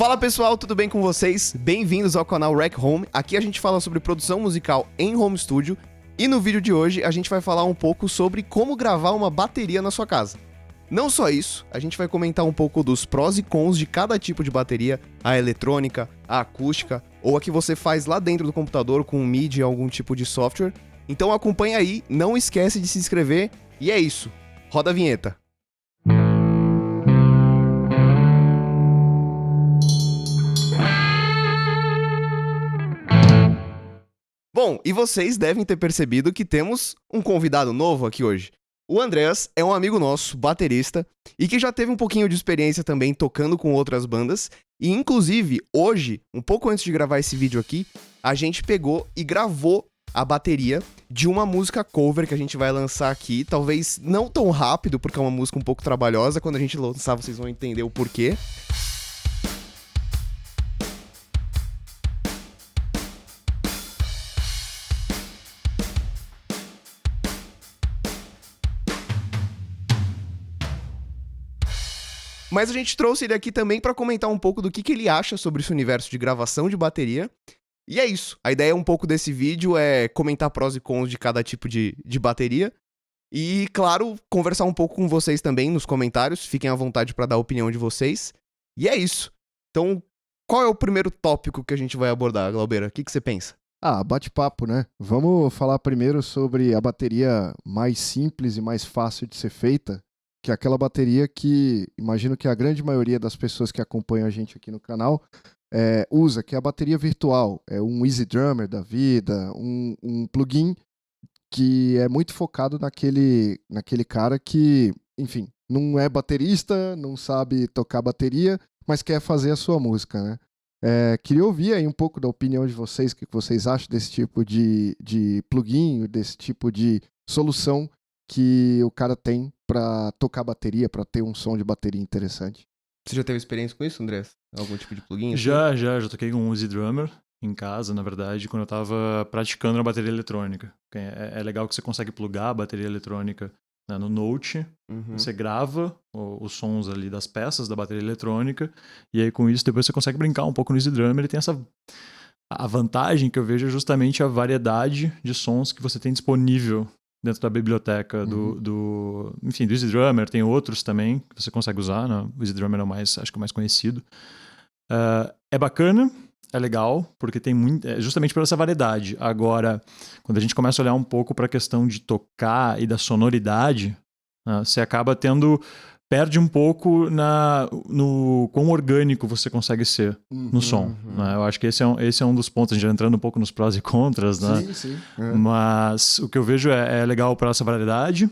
Fala pessoal, tudo bem com vocês? Bem-vindos ao canal Rec Home. Aqui a gente fala sobre produção musical em home studio e no vídeo de hoje a gente vai falar um pouco sobre como gravar uma bateria na sua casa. Não só isso, a gente vai comentar um pouco dos prós e cons de cada tipo de bateria, a eletrônica, a acústica ou a que você faz lá dentro do computador com MIDI ou algum tipo de software. Então acompanha aí, não esquece de se inscrever e é isso. Roda a vinheta. Bom, e vocês devem ter percebido que temos um convidado novo aqui hoje. O Andreas é um amigo nosso, baterista, e que já teve um pouquinho de experiência também tocando com outras bandas. E inclusive, hoje, um pouco antes de gravar esse vídeo aqui, a gente pegou e gravou a bateria de uma música cover que a gente vai lançar aqui. Talvez não tão rápido, porque é uma música um pouco trabalhosa. Quando a gente lançar, vocês vão entender o porquê. Mas a gente trouxe ele aqui também para comentar um pouco do que ele acha sobre esse universo de gravação de bateria. E é isso. A ideia um pouco desse vídeo é comentar prós e cons de cada tipo de bateria. E, claro, conversar um pouco com vocês também nos comentários. Fiquem à vontade para dar a opinião de vocês. E é isso. Então, qual é o primeiro tópico que a gente vai abordar, Glaubeira? O que você pensa? Bate-papo, né? Vamos falar primeiro sobre a bateria mais simples e mais fácil de ser feita, que é aquela bateria que imagino que a grande maioria das pessoas que acompanham a gente aqui no canal usa, que é a bateria virtual. É um Easy Drummer da vida, um plugin que é muito focado naquele cara que, enfim, não é baterista, não sabe tocar bateria, mas quer fazer a sua música, né? Queria ouvir aí um pouco da opinião de vocês, o que vocês acham desse tipo de plugin, desse tipo de solução que o cara tem para tocar bateria, para ter um som de bateria interessante. Você já teve experiência com isso, André? Algum tipo de plugin? Assim? Já toquei com um Easy Drummer em casa, na verdade, quando eu tava praticando na bateria eletrônica. É legal que você consegue plugar a bateria eletrônica, né, no Note, você grava os sons ali das peças da bateria eletrônica, e aí com isso depois você consegue brincar um pouco no Easy Drummer. Ele tem a vantagem que eu vejo é justamente a variedade de sons que você tem disponível dentro da biblioteca do Easy Drummer. Tem outros também que você consegue usar, né? O Easy Drummer é acho que o mais conhecido. É bacana, é legal, porque tem justamente por essa variedade. Agora, quando a gente começa a olhar um pouco para a questão de tocar e da sonoridade, né, você acaba perde um pouco no quão orgânico você consegue ser no som. Né? Eu acho que esse é um dos pontos, a gente já entrando um pouco nos prós e contras, né? Sim. Mas o que eu vejo é legal para essa variedade.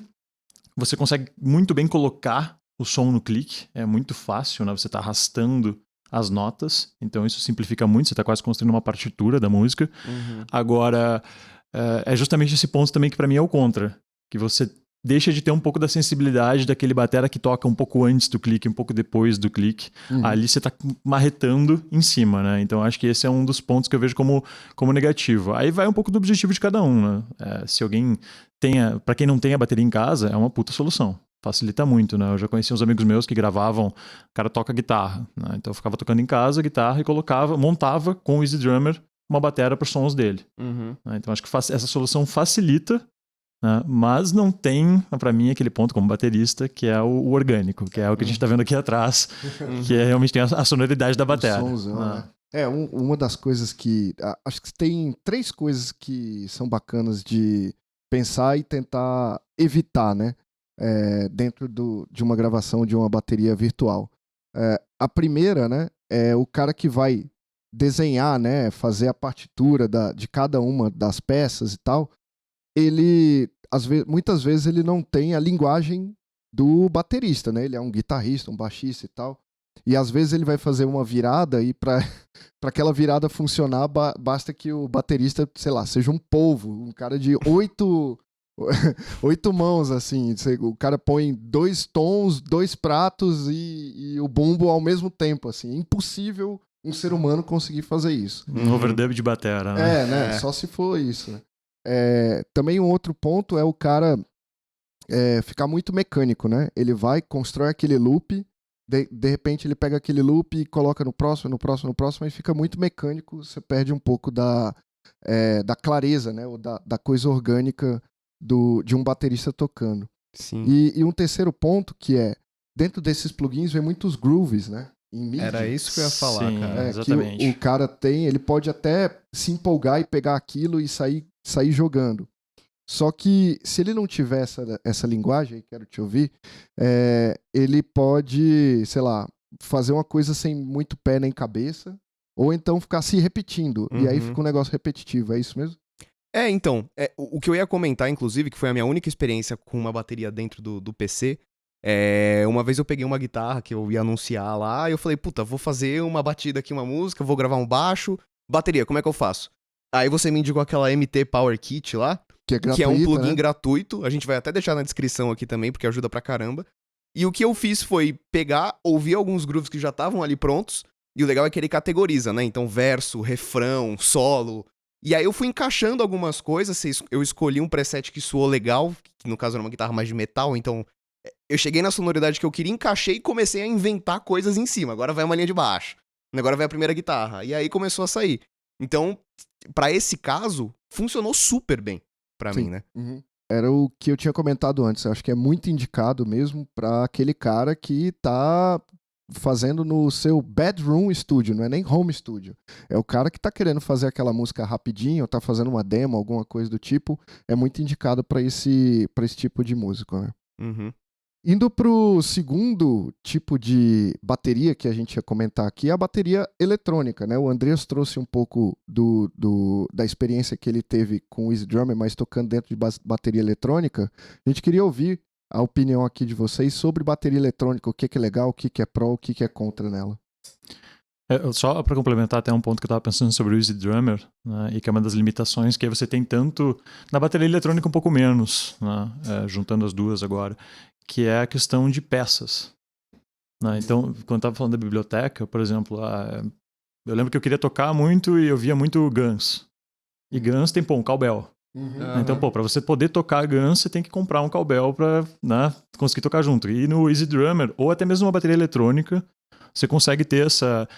Você consegue muito bem colocar o som no clique, é muito fácil, né? Você está arrastando as notas, então isso simplifica muito, você está quase construindo uma partitura da música. Agora, é justamente esse ponto também que para mim é o contra, que você deixa de ter um pouco da sensibilidade daquele batera que toca um pouco antes do clique, um pouco depois do clique. Ali você tá marretando em cima, né? Então acho que esse é um dos pontos que eu vejo como negativo. Aí vai um pouco do objetivo de cada um, né? Se alguém para quem não tem a bateria em casa, é uma puta solução. Facilita muito, né? Eu já conheci uns amigos meus que gravavam, o cara toca guitarra, né? Então eu ficava tocando em casa guitarra e montava com o Easy Drummer uma batera para os sons dele. Né? Então acho que essa solução facilita, né? Mas não tem, para mim, aquele ponto como baterista, que é o orgânico, que é o que a gente tá vendo aqui atrás, que realmente tem a sonoridade da batera. Né? Uma das coisas que... Acho que tem 3 coisas que são bacanas de pensar e tentar evitar, né? Dentro de uma gravação de uma bateria virtual. A primeira, né, é o cara que vai desenhar, né, fazer a partitura de cada uma das peças e tal. Ele, muitas vezes, ele não tem a linguagem do baterista, né? Ele é um guitarrista, um baixista e tal. E às vezes ele vai fazer uma virada e para aquela virada funcionar, basta que o baterista, sei lá, seja um polvo, um cara de 8 mãos, assim. O cara põe 2 tons, 2 pratos e o bumbo ao mesmo tempo, assim. É impossível um ser humano conseguir fazer isso. Um overdub de batera, né? Né? Só se for isso, né? Também um outro ponto é o cara ficar muito mecânico, né? Ele vai, constrói aquele loop De repente ele pega aquele loop e coloca no próximo, e fica muito mecânico, você perde um pouco da clareza, né? Ou da coisa orgânica de um baterista tocando. Sim. E um terceiro ponto que dentro desses plugins vem muitos grooves, né? Em MIDI. Era isso que eu ia falar, Sim, cara. exatamente. Que o cara ele pode até se empolgar e pegar aquilo e sair jogando. Só que se ele não tiver essa linguagem, quero te ouvir, ele pode, sei lá, fazer uma coisa sem muito pé nem cabeça, ou então ficar se repetindo, e aí fica um negócio repetitivo, é isso mesmo? Então, o que eu ia comentar, inclusive, que foi a minha única experiência com uma bateria dentro do PC, uma vez eu peguei uma guitarra que eu ia anunciar lá, e eu falei, puta, vou fazer uma batida aqui, uma música, vou gravar um baixo, bateria, como é que eu faço? Aí você me indicou aquela MT Power Kit lá, que é gratuita, que é um plugin né? gratuito, a gente vai até deixar na descrição aqui também, porque ajuda pra caramba. E o que eu fiz foi pegar, ouvir alguns grooves que já estavam ali prontos, e o legal é que ele categoriza, né? Então, verso, refrão, solo. E aí eu fui encaixando algumas coisas, eu escolhi um preset que soou legal, que no caso era uma guitarra mais de metal, então eu cheguei na sonoridade que eu queria, encaixei e comecei a inventar coisas em cima. Agora vai uma linha de baixo, agora vai a primeira guitarra, e aí começou a sair. Então, pra esse caso, funcionou super bem pra mim, né? Uhum. Era o que eu tinha comentado antes, eu acho que é muito indicado mesmo pra aquele cara que tá fazendo no seu bedroom studio, não é nem home studio. É o cara que tá querendo fazer aquela música rapidinho, tá fazendo uma demo, alguma coisa do tipo, é muito indicado pra esse tipo de músico, né? Uhum. Indo pro segundo tipo de bateria que a gente ia comentar aqui, é a bateria eletrônica, né? O Andreas trouxe um pouco da experiência que ele teve com o Easy Drummer, mas tocando dentro de bateria eletrônica. A gente queria ouvir a opinião aqui de vocês sobre bateria eletrônica, o que é legal, o que é pró, o que é contra nela. Só para complementar até um ponto que eu estava pensando sobre o Easy Drummer, né, e que é uma das limitações que você tem tanto na bateria eletrônica um pouco menos, né, juntando as duas agora, que é a questão de peças. Né? Então, quando eu estava falando da biblioteca, por exemplo, eu lembro que eu queria tocar muito e eu via muito Guns. E Guns tem, um cowbell. Uhum. Então, para você poder tocar Guns, você tem que comprar um cowbell para, né, conseguir tocar junto. E no Easy Drummer, ou até mesmo uma bateria eletrônica, você consegue ter essa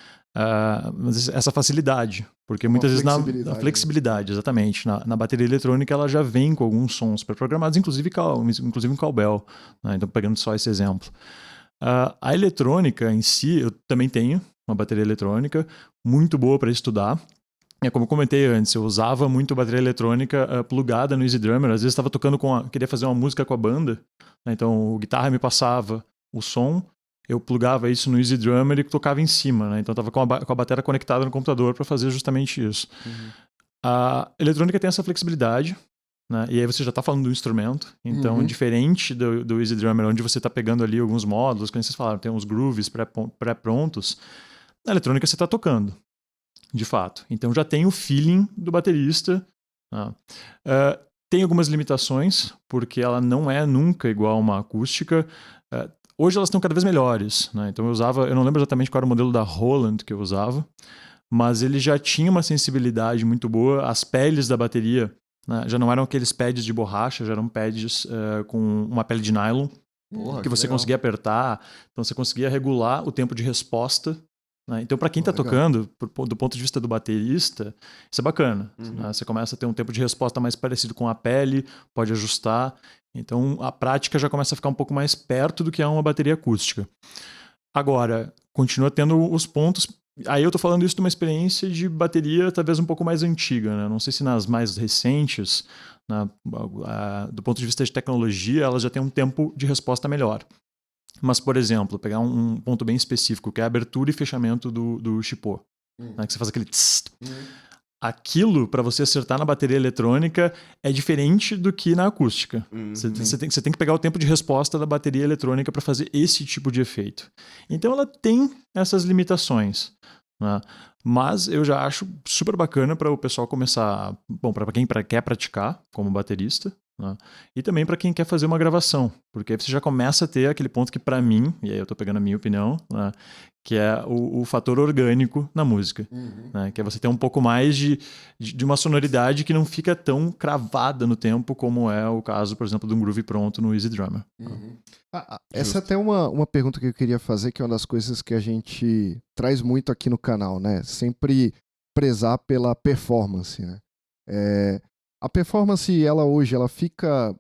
facilidade. Porque muitas vezes a flexibilidade, exatamente. Na bateria eletrônica, ela já vem com alguns sons pré-programados, inclusive um cowbell. Né? Então, pegando só esse exemplo. A eletrônica em si, eu também tenho uma bateria eletrônica muito boa para estudar. Como eu comentei antes, eu usava muito bateria eletrônica plugada no Easy Drummer. Às vezes estava tocando queria fazer uma música com a banda, né? Então o guitarra me passava o som, eu plugava isso no Easy Drummer e tocava em cima, né? Então eu estava com a bateria conectada no computador para fazer justamente isso. Uhum. A eletrônica tem essa flexibilidade, né? E aí você já está falando do instrumento, então diferente do Easy Drummer, onde você está pegando ali alguns módulos, como vocês falaram, tem uns grooves pré-prontos, na eletrônica você está tocando. De fato. Então já tem o feeling do baterista. Tem algumas limitações, porque ela não é nunca igual a uma acústica. Hoje elas estão cada vez melhores. Né? Então eu não lembro exatamente qual era o modelo da Roland que eu usava, mas ele já tinha uma sensibilidade muito boa. As peles da bateria, né, já não eram aqueles pads de borracha, já eram pads com uma pele de nylon. Porra, que você conseguia apertar. Então você conseguia regular o tempo de resposta. Né? Então, para quem está tocando, do ponto de vista do baterista, isso é bacana. Né? Você começa a ter um tempo de resposta mais parecido com a pele, pode ajustar. Então, a prática já começa a ficar um pouco mais perto do que é uma bateria acústica. Agora, continua tendo os pontos... Aí eu estou falando isso de uma experiência de bateria talvez um pouco mais antiga. Né? Não sei se nas mais recentes, do ponto de vista de tecnologia, elas já têm um tempo de resposta melhor. Mas, por exemplo, pegar um ponto bem específico, que é a abertura e fechamento do chipô. Né, que você faz aquele tss. Aquilo, para você acertar na bateria eletrônica, é diferente do que na acústica. Você tem que pegar o tempo de resposta da bateria eletrônica para fazer esse tipo de efeito. Então, ela tem essas limitações. Né? Mas eu já acho super bacana para o pessoal começar... Bom, para quem quer praticar como baterista, né? E também para quem quer fazer uma gravação, porque aí você já começa a ter aquele ponto que para mim, e aí eu tô pegando a minha opinião, né, que é o fator orgânico na música, né, que é você ter um pouco mais de uma sonoridade que não fica tão cravada no tempo como é o caso, por exemplo, de um groove pronto no Easy Drummer. Essa é até uma pergunta que eu queria fazer, que é uma das coisas que a gente traz muito aqui no canal, né? Sempre prezar pela performance, né? A performance, ela hoje, ela fica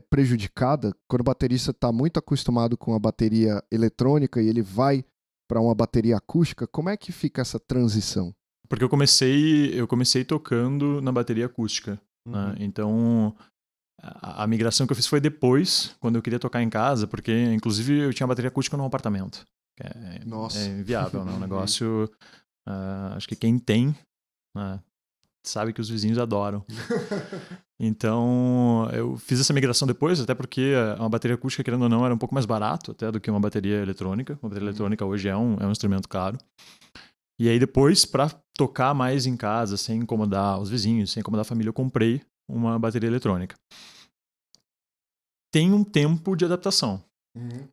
prejudicada quando o baterista está muito acostumado com a bateria eletrônica e ele vai para uma bateria acústica. Como é que fica essa transição? Porque eu comecei tocando na bateria acústica, né? Então a migração que eu fiz foi depois, quando eu queria tocar em casa, porque inclusive eu tinha bateria acústica num apartamento. Nossa. É inviável, né? Um negócio. Acho que quem tem sabe que os vizinhos adoram. Então eu fiz essa migração depois, até porque uma bateria acústica, querendo ou não, era um pouco mais barato até do que uma bateria eletrônica. Uma bateria eletrônica hoje é um instrumento caro. E aí depois, para tocar mais em casa, sem incomodar os vizinhos, sem incomodar a família, eu comprei uma bateria eletrônica. Tem um tempo de adaptação.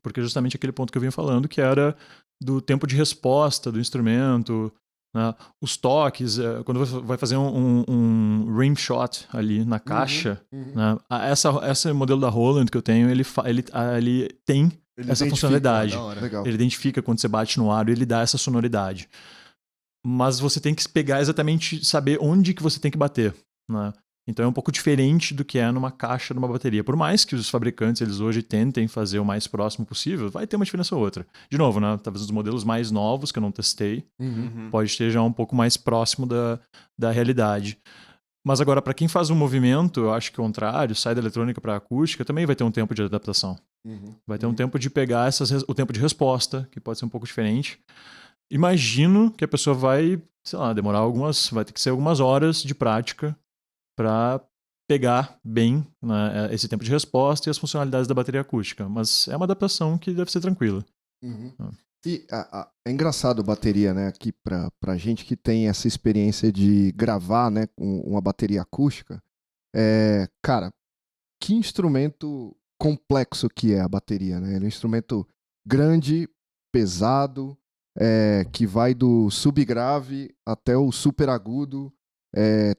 Porque justamente aquele ponto que eu vinha falando, que era do tempo de resposta do instrumento, né? Os toques, quando você vai fazer um rim shot ali na caixa, né? Esse modelo da Roland que eu tenho, ele tem essa funcionalidade. Ele identifica quando você bate no aro e ele dá essa sonoridade. Mas você tem que pegar exatamente, saber onde que você tem que bater, né? Então é um pouco diferente do que é numa caixa de uma bateria. Por mais que os fabricantes eles hoje tentem fazer o mais próximo possível, vai ter uma diferença ou outra. De novo, né? Talvez os modelos mais novos, que eu não testei, pode ter já um pouco mais próximo da realidade. Mas agora, para quem faz um movimento, eu acho que o contrário, sai da eletrônica para acústica, também vai ter um tempo de adaptação. Vai ter um tempo de pegar o tempo de resposta, que pode ser um pouco diferente. Imagino que a pessoa vai, sei lá, vai ter que ser algumas horas de prática para pegar bem, né, esse tempo de resposta e as funcionalidades da bateria acústica. Mas é uma adaptação que deve ser tranquila. E é engraçado bateria, né? Aqui pra gente que tem essa experiência de gravar, né, com uma bateria acústica. Cara, que instrumento complexo que é a bateria, né? Ele é um instrumento grande, pesado, que vai do subgrave até o super-agudo.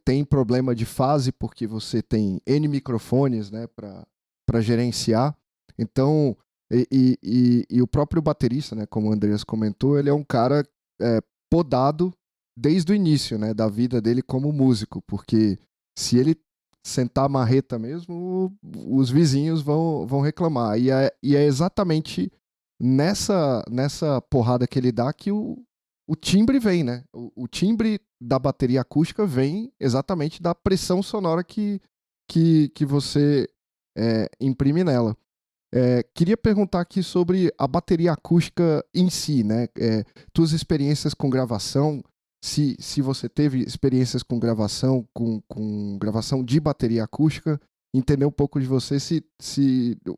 Tem problema de fase porque você tem N microfones, né, para gerenciar. Então, e o próprio baterista, né, como o Andreas comentou, ele é um cara podado desde o início, né, da vida dele como músico, porque se ele sentar a marreta mesmo, os vizinhos vão reclamar. E é exatamente nessa porrada que ele dá que o timbre vem, né? O timbre da bateria acústica vem exatamente da pressão sonora que você imprime nela. Queria perguntar aqui sobre a bateria acústica em si, né? Tuas experiências com gravação, se você teve experiências com gravação, com gravação de bateria acústica, entender um pouco de você,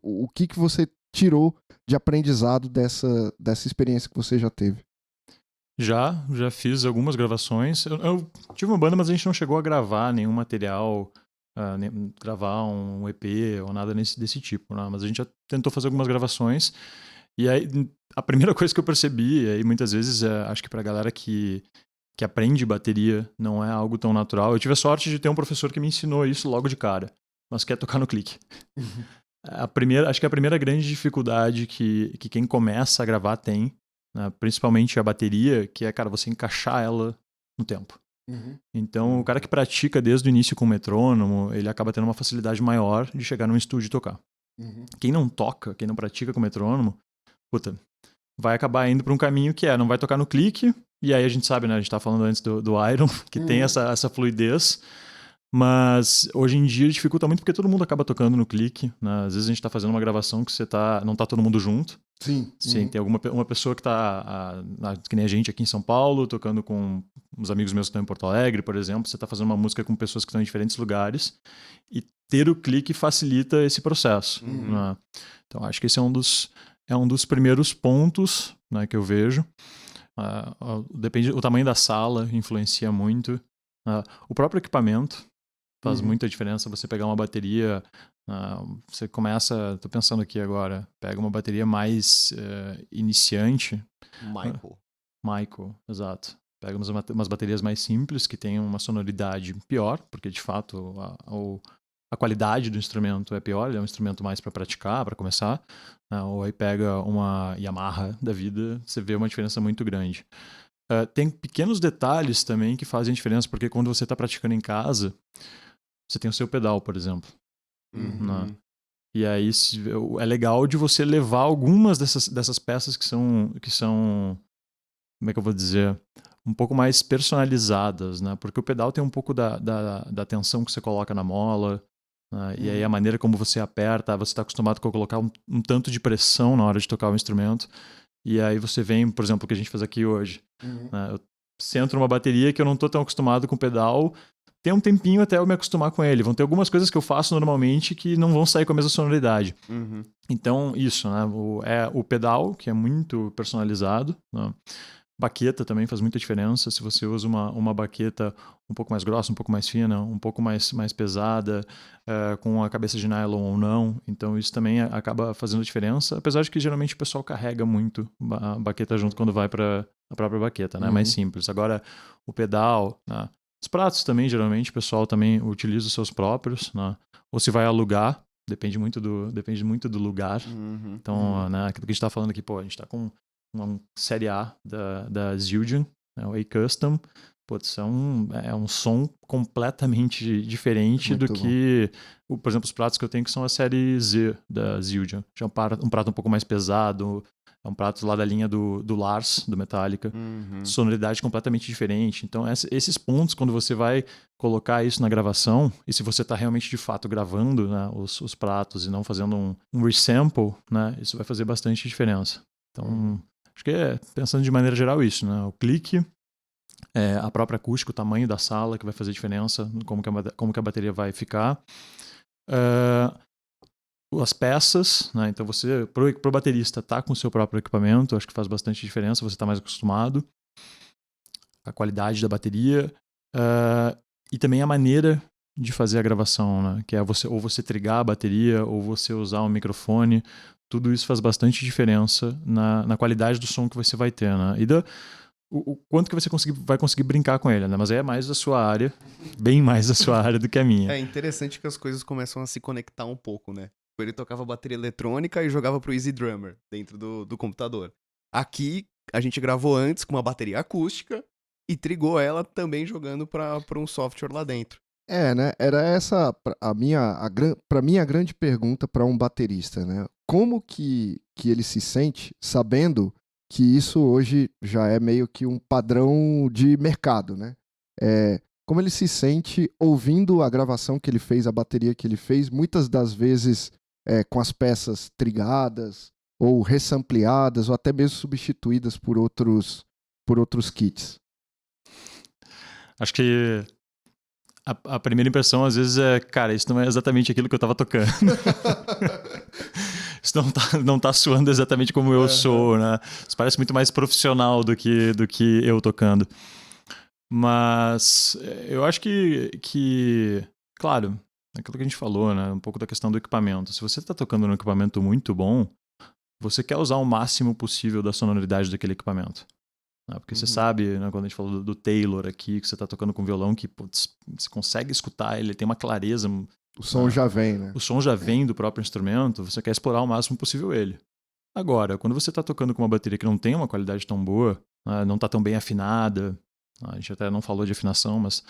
o que você tirou de aprendizado dessa experiência que você já teve. Já fiz algumas gravações. Eu tive uma banda, mas a gente não chegou a gravar nenhum material, gravar um EP ou nada desse tipo, né? Mas a gente já tentou fazer algumas gravações. E aí, a primeira coisa que eu percebi, e aí muitas vezes, acho que pra galera que aprende bateria não é algo tão natural. Eu tive a sorte de ter um professor que me ensinou isso logo de cara, mas quer tocar no clique. Acho que a primeira grande dificuldade que quem começa a gravar tem, né, principalmente a bateria, que é, cara, você encaixar ela no tempo. Então, o cara que pratica desde o início com o metrônomo, ele acaba tendo uma facilidade maior de chegar num estúdio e tocar. Quem não toca, quem não pratica com o metrônomo, vai acabar indo para um caminho que não vai tocar no clique, e aí a gente sabe, né, a gente estava falando antes do Iron, que tem essa fluidez, mas hoje em dia dificulta muito porque todo mundo acaba tocando no clique, né? Às vezes a gente está fazendo uma gravação que não tá todo mundo junto. Sim. Tem uma pessoa que tá, que nem a gente aqui em São Paulo, tocando com uns amigos meus que estão em Porto Alegre, por exemplo. Você está fazendo uma música com pessoas que estão em diferentes lugares e ter o clique facilita esse processo. Né? Então, acho que esse é um dos primeiros pontos, né, que eu vejo. Depende, o tamanho da sala influencia muito. O próprio equipamento. Faz muita diferença você pegar uma bateria. Você começa. Tô pensando aqui agora. Pega uma bateria mais iniciante. Michael, exato. Pega umas baterias mais simples que tem uma sonoridade pior, porque de fato a qualidade do instrumento é pior, ele é um instrumento mais para praticar, para começar. Ou aí pega uma Yamaha da vida, você vê uma diferença muito grande. Tem pequenos detalhes também que fazem diferença, porque quando você está praticando em casa, você tem o seu pedal, por exemplo. Né? E aí é legal de você levar algumas dessas peças que são, como é que eu vou dizer, um pouco mais personalizadas, né? Porque o pedal tem um pouco da tensão que você coloca na mola, né? E aí a maneira como você aperta, você está acostumado a colocar um tanto de pressão na hora de tocar o instrumento. E aí você vem, por exemplo, o que a gente fez aqui hoje. Né? Eu centro numa bateria que eu não estou tão acostumado com o pedal. Tem um tempinho até eu me acostumar com ele. Vão ter algumas coisas que eu faço normalmente que não vão sair com a mesma sonoridade. Então, isso, né? O pedal, que é muito personalizado, né? Baqueta também faz muita diferença. Se você usa uma baqueta um pouco mais grossa, um pouco mais fina, um pouco mais pesada, com a cabeça de nylon ou não. Então isso também acaba fazendo diferença. Apesar de que geralmente o pessoal carrega muito a baqueta junto quando vai para a própria baqueta, né? Mais simples. Agora, o pedal, né? Os pratos também, geralmente, o pessoal também utiliza os seus próprios, né? Ou se vai alugar, depende muito do lugar. Então, né? Aquilo que a gente está falando aqui, a gente está com uma série A da Zildjian, né, o A-Custom. Putz, é um som completamente diferente muito do que, por exemplo, os pratos que eu tenho que são a série Z da Zildjian. Já é um prato um pouco mais pesado, é um prato lá da linha do Lars, do Metallica. Sonoridade completamente diferente. Então, esses pontos, quando você vai colocar isso na gravação, e se você está realmente de fato gravando, né, os pratos e não fazendo um resample, né, isso vai fazer bastante diferença. Então, acho que pensando de maneira geral isso, né? O clique, a própria acústica, o tamanho da sala que vai fazer diferença, como que a bateria vai ficar. As peças, né? Então você, pro baterista, tá com o seu próprio equipamento, acho que faz bastante diferença, você tá mais acostumado. A qualidade da bateria. E também a maneira de fazer a gravação, né? Que é você trigar a bateria, ou você usar um microfone. Tudo isso faz bastante diferença na qualidade do som que você vai ter, né? E o quanto que você vai conseguir brincar com ele, né? Mas aí é mais da sua área, bem mais da sua área do que a minha. É interessante que as coisas começam a se conectar um pouco, né? Ele tocava bateria eletrônica e jogava pro Easy Drummer dentro do computador. Aqui, a gente gravou antes com uma bateria acústica e trigou ela também jogando pra um software lá dentro. Né? Era essa pra mim a grande pergunta para um baterista, né? Como que ele se sente sabendo que isso hoje já é meio que um padrão de mercado, né? Como ele se sente ouvindo a gravação que ele fez, a bateria que ele fez, muitas das vezes com as peças trigadas ou ressampleadas ou até mesmo substituídas por outros kits. Acho que a primeira impressão, às vezes, cara, isso não é exatamente aquilo que eu estava tocando. Isso não tá soando exatamente como eu sou, né? Isso parece muito mais profissional do que eu tocando. Mas eu acho que claro, aquilo que a gente falou, né? Um pouco da questão do equipamento. Se você está tocando num equipamento muito bom, você quer usar o máximo possível da sonoridade daquele equipamento. Porque você sabe, né, quando a gente falou do Taylor aqui, que você está tocando com violão, que putz, você consegue escutar, ele tem uma clareza. O som já vem, né? O som já vem do próprio instrumento, você quer explorar o máximo possível ele. Agora, quando você está tocando com uma bateria que não tem uma qualidade tão boa, não está tão bem afinada, a gente até não falou de afinação, mas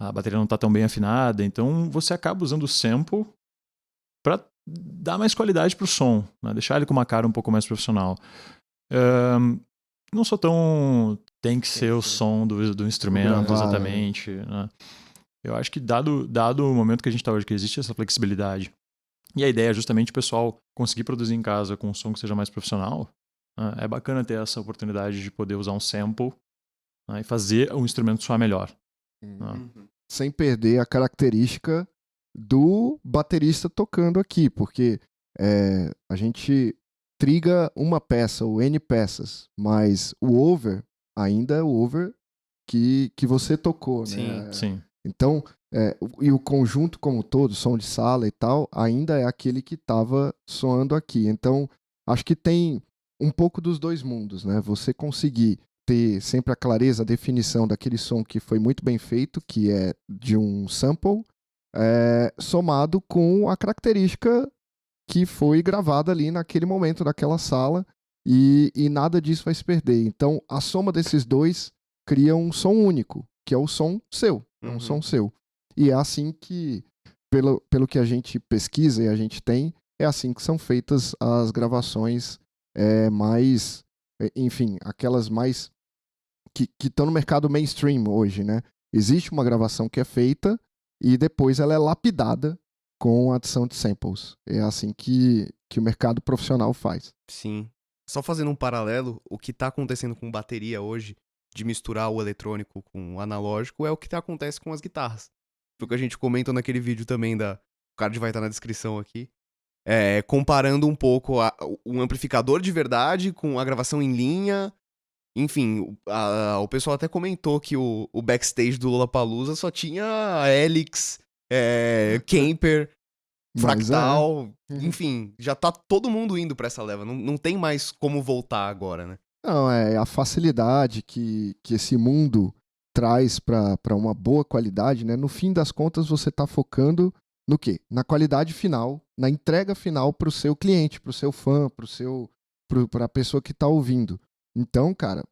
a bateria não está tão bem afinada, então você acaba usando o sample para dar mais qualidade para o som, né? Deixar ele com uma cara um pouco mais profissional. Não sou tão... Tem que ser o som do instrumento, exatamente. Né? Eu acho que dado o momento que a gente está hoje, que existe essa flexibilidade, e a ideia é justamente o pessoal conseguir produzir em casa com um som que seja mais profissional, né? É bacana ter essa oportunidade de poder usar um sample, né? E fazer o instrumento soar melhor. Né? Sem perder a característica do baterista tocando aqui, porque a gente triga uma peça ou N peças, mas o over ainda é o over que você tocou, sim, né? Sim. Então, e o conjunto como todo, som de sala e tal, ainda é aquele que estava soando aqui. Então, acho que tem um pouco dos dois mundos, né? Você conseguir ter sempre a clareza, a definição daquele som que foi muito bem feito, que é de um sample, somado com a característica que foi gravada ali naquele momento, naquela sala, e nada disso vai se perder. Então, a soma desses dois cria um som único, que é o som seu. É um som seu. E é assim que, pelo que a gente pesquisa e a gente tem, é assim que são feitas as gravações mais, enfim, aquelas mais que estão no mercado mainstream hoje, né? Existe uma gravação que é feita e depois ela é lapidada com a adição de samples. É assim que o mercado profissional faz. Sim. Só fazendo um paralelo, o que tá acontecendo com bateria hoje, de misturar o eletrônico com o analógico, é o que acontece com as guitarras. Foi o que a gente comentou naquele vídeo também o card vai estar na descrição aqui. Comparando um pouco um amplificador de verdade com a gravação em linha. Enfim, o pessoal até comentou que o backstage do Lollapalooza só tinha Helix, Kemper, Fractal, enfim, já tá todo mundo indo pra essa leva. Não tem mais como voltar agora, né? Não, é a facilidade que esse mundo traz para uma boa qualidade, né? No fim das contas, você tá focando no quê? Na qualidade final, na entrega final pro seu cliente, pro seu fã, pra pessoa que tá ouvindo. Então, cara,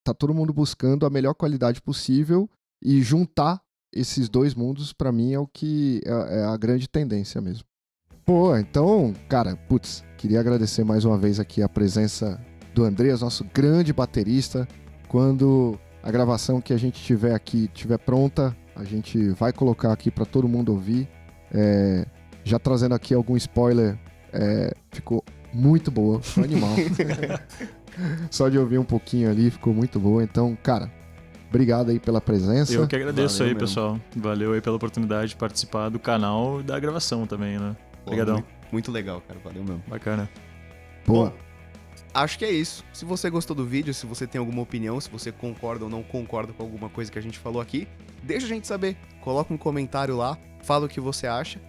tá todo mundo buscando a melhor qualidade possível e juntar esses dois mundos, pra mim, é o que é a grande tendência mesmo. Pô, então, cara, queria agradecer mais uma vez aqui a presença do Andreas, nosso grande baterista. Quando a gravação que a gente tiver aqui estiver pronta, a gente vai colocar aqui pra todo mundo ouvir. Já trazendo aqui algum spoiler, ficou muito boa, foi animal. Só de ouvir um pouquinho ali, ficou muito boa. Então, cara, obrigado aí pela presença. Eu que agradeço. Valeu aí, mesmo. Pessoal. Valeu aí pela oportunidade de participar do canal e da gravação também, né? Obrigadão. Muito legal, cara. Valeu mesmo. Bacana. Boa. Bom, acho que é isso. Se você gostou do vídeo, se você tem alguma opinião, se você concorda ou não concorda com alguma coisa que a gente falou aqui, deixa a gente saber. Coloca um comentário lá, fala o que você acha.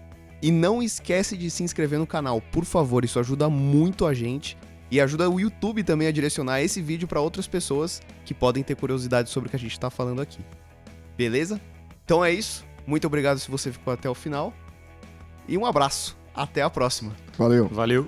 E não esquece de se inscrever no canal, por favor. Isso ajuda muito a gente. E ajuda o YouTube também a direcionar esse vídeo para outras pessoas que podem ter curiosidade sobre o que a gente está falando aqui. Beleza? Então é isso. Muito obrigado se você ficou até o final. E um abraço. Até a próxima. Valeu. Valeu.